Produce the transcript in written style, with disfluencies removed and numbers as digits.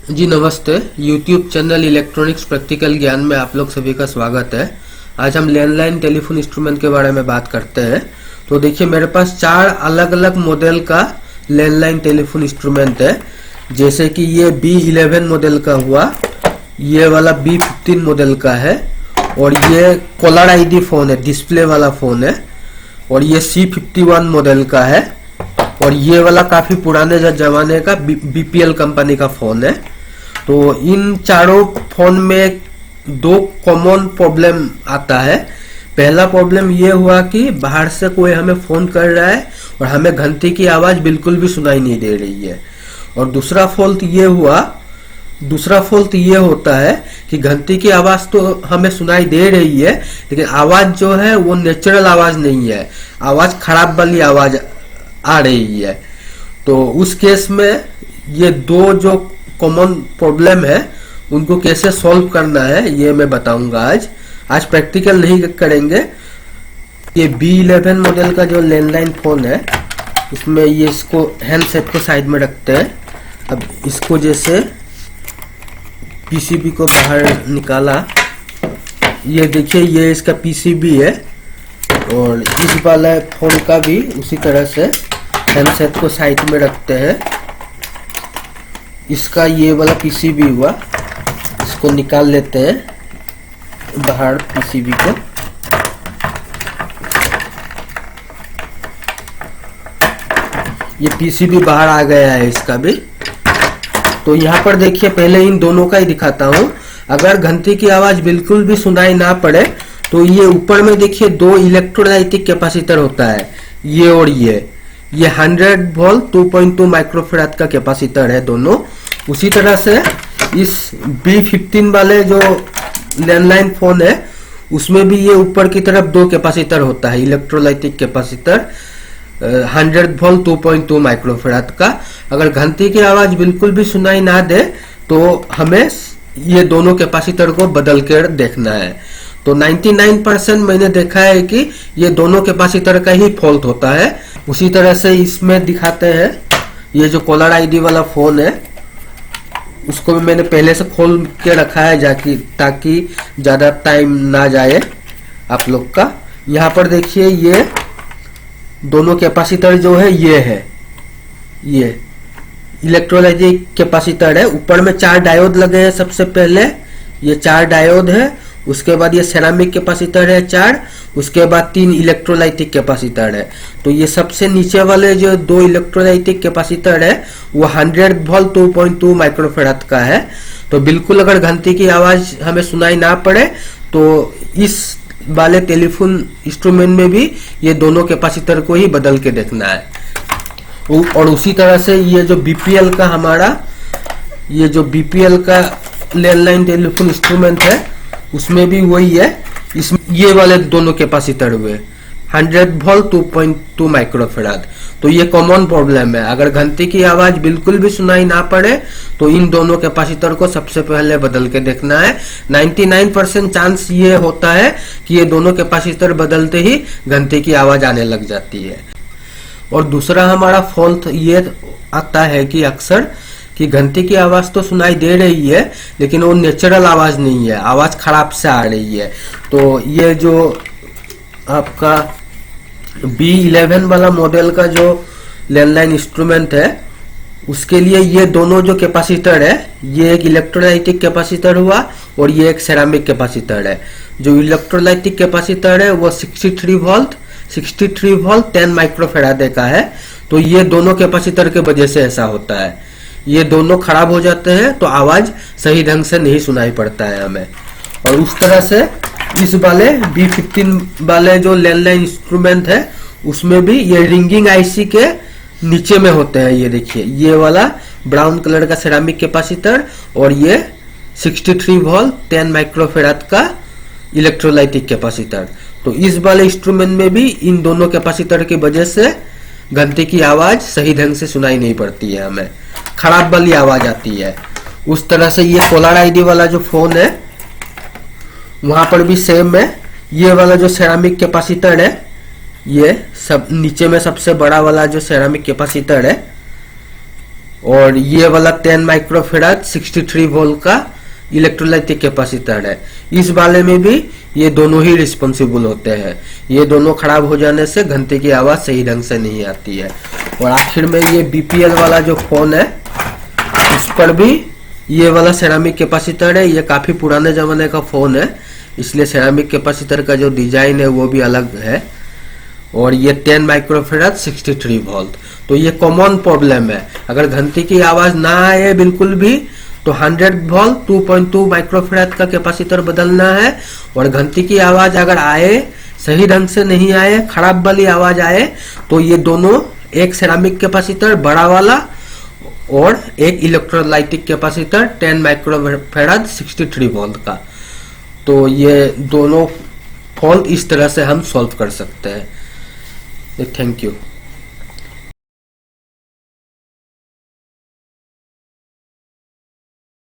जी नमस्ते। YouTube channel electronics practical ज्ञान में आप लोग सभी का स्वागत है। आज हम लैंडलाइन टेलीफोन इंस्ट्रूमेंट के बारे में बात करते हैं। तो देखिए मेरे पास 4 अलग अलग मॉडल का लैंडलाइन टेलीफोन इंस्ट्रूमेंट है। जैसे कि ये B11 मॉडल का हुआ, ये वाला B15 मॉडल का है, और ये कॉलर आईडी फोन है, डिस्प्ले वाला फोन है, और ये C51 मॉडल का है, और ये वाला काफी पुराने जमाने का BPL कंपनी का फोन है। तो इन चारों फोन में 2 कॉमन प्रॉब्लम आता है। पहला प्रॉब्लम ये हुआ कि बाहर से कोई हमें फोन कर रहा है और हमें घंटी की आवाज बिल्कुल भी सुनाई नहीं दे रही है। और दूसरा फॉल्ट ये होता है कि घंटी की आवाज तो हमें सुनाई दे रही है, लेकिन आवाज जो है वो नेचुरल आवाज नहीं है, आवाज खराब वाली आवाज आ रही है। तो उस केस में ये 2 जो कॉमन प्रॉब्लम है उनको कैसे सॉल्व करना है ये मैं बताऊंगा। आज प्रैक्टिकल नहीं करेंगे। ये B11 मॉडल का जो लैंडलाइन फोन है, इसमें ये इसको हैंडसेट को साइड में रखते हैं। अब इसको जैसे पीसीबी को बाहर निकाला, ये देखिए ये इसका पीसीबी है, और इस वाला फोन का भी उसी तरह से हैंडसेट को साइड में रखते हैं। इसका ये वाला पीसीबी हुआ, इसको निकाल लेते हैं बाहर पीसीबी को। ये पीसीबी बाहर आ गया है इसका भी। तो यहाँ पर देखिए पहले इन दोनों का ही दिखाता हूँ। अगर घंटी की आवाज बिल्कुल भी सुनाई ना पड़े तो ये ऊपर में देखिए 2 इलेक्ट्रोलाइटिक कैपेसिटर होता है, ये और ये 100 वोल्ट 2.2 माइक्रोफैराड का कैपेसिटर है दोनों। उसी तरह से इस B15 वाले जो लैंडलाइन फोन है उसमें भी ये ऊपर की तरफ 2 कैपेसिटर होता है, इलेक्ट्रोलाइटिक कैपेसिटर 100 वोल्ट 2.2 माइक्रोफैराड का। अगर घंटी की आवाज बिल्कुल भी सुनाई ना दे तो हमें ये दोनों कैपेसिटर को बदल कर देखना है। तो 99% मैंने देखा है कि ये दोनों कैपेसिटर का ही फॉल्ट होता है। उसी तरह से इसमें दिखाते हैं, ये जो कॉलर आईडी वाला फोन है उसको भी मैंने पहले से खोल के रखा है ताकि ज्यादा टाइम ना जाए आप लोग का। यहाँ पर देखिए ये दोनों कैपेसिटर जो है ये इलेक्ट्रोलाइटिक कैपेसिटर है। ऊपर में 4 डायोड लगे हैं। सबसे पहले ये 4 डायोड है, उसके बाद ये सेरामिक कैपेसिटर है 4, उसके बाद 3 इलेक्ट्रोलाइटिक कैपेसिटर है। तो ये सबसे नीचे वाले जो 2 इलेक्ट्रोलाइटिक कैपेसिटर है वो 100 वोल्ट 2.2 माइक्रोफैराड का है। तो बिल्कुल अगर घंटी की आवाज हमें सुनाई ना पड़े तो इस वाले टेलीफोन इंस्ट्रूमेंट में भी ये दोनों कैपेसिटर को ही बदल के देखना है। और उसी तरह से ये जो BPL का लैंडलाइन टेलीफोन इंस्ट्रूमेंट है उसमें भी वही है। इसमें ये वाले दोनों कैपेसिटर हुए 100 वोल्ट 2.2 माइक्रोफैराड। तो ये कॉमन प्रॉब्लम है। अगर घंटी की आवाज बिल्कुल भी सुनाई ना पड़े तो इन दोनों कैपेसिटर को सबसे पहले बदल के देखना है। 99% चांस ये होता है कि ये दोनों कैपेसिटर बदलते ही घंटी की आवाज आने लग जाती है। और दूसरा हमारा फॉल्ट ये आता है कि अक्सर कि घंटी की आवाज तो सुनाई दे रही है लेकिन वो नेचुरल आवाज नहीं है, आवाज खराब से आ रही है। तो ये जो आपका B11 वाला मॉडल का जो लैंडलाइन इंस्ट्रूमेंट है उसके लिए ये दोनों जो कैपेसिटर है, ये एक इलेक्ट्रोलाइटिक कैपेसिटर हुआ और ये एक सेरामिक कैपेसिटर है। जो इलेक्ट्रोलाइटिक कैपेसिटर है वो 63 वोल्ट 10 माइक्रोफैराड का है। तो ये दोनों कैपेसिटर के वजह से ऐसा होता है, ये दोनों खराब हो जाते हैं तो आवाज सही ढंग से नहीं सुनाई पड़ता है हमें। और उस तरह से इस वाले B15 वाले जो लैंडलाइन इंस्ट्रूमेंट है उसमें भी ये रिंगिंग आईसी के नीचे में होते हैं। ये देखिए ये वाला ब्राउन कलर का सेरामिक कैपेसिटर और ये 63 वोल्ट 10 माइक्रोफैराड का इलेक्ट्रोलाइटिक कैपेसिटर। तो इस वाले इंस्ट्रूमेंट में भी इन दोनों कैपेसिटर की वजह से घंटी की आवाज सही ढंग से सुनाई नहीं पड़ती है, हमें खराब वाली आवाज आती है। उस तरह से ये कॉलर आईडी वाला जो फोन है वहां पर भी सेम है। ये वाला जो सेरामिक कैपेसिटर है ये सब नीचे में सबसे बड़ा वाला जो सेरामिक कैपेसिटर है और ये वाला 10 माइक्रोफेराड 63 वोल्ट का इलेक्ट्रोलाइटिक कैपेसिटर है। इस वाले में भी ये दोनों ही रिस्पॉन्सिबल होते हैं। ये दोनों खराब हो जाने से घंटे की आवाज सही ढंग से नहीं आती है। और आखिर में ये बीपीएल वाला जो फोन है उस पर भी ये वाला सेरामिक कैपेसिटर है। ये काफी पुराने जमाने का फोन है, इसलिए सेरामिक कैपेसिटर का जो डिजाइन है वो भी अलग है। और ये 10 माइक्रोफेराड 63 वोल्ट। तो ये कॉमन प्रॉब्लम है। अगर घंटी की आवाज ना आए बिल्कुल भी तो 100 वोल्ट 2.2 माइक्रोफेराड का कैपेसिटर बदलना है। और घंटी की आवाज अगर आए, सही ढंग से नहीं आए, खराब वाली आवाज आए, तो ये दोनों, एक सेरामिक कैपेसिटर बड़ा वाला और एक इलेक्ट्रोलाइटिक कैपेसिटर 10 माइक्रोफेराड 63 वोल्ट का, तो ये दोनों फॉल्ट इस तरह से हम सॉल्व कर सकते हैं। Thank you.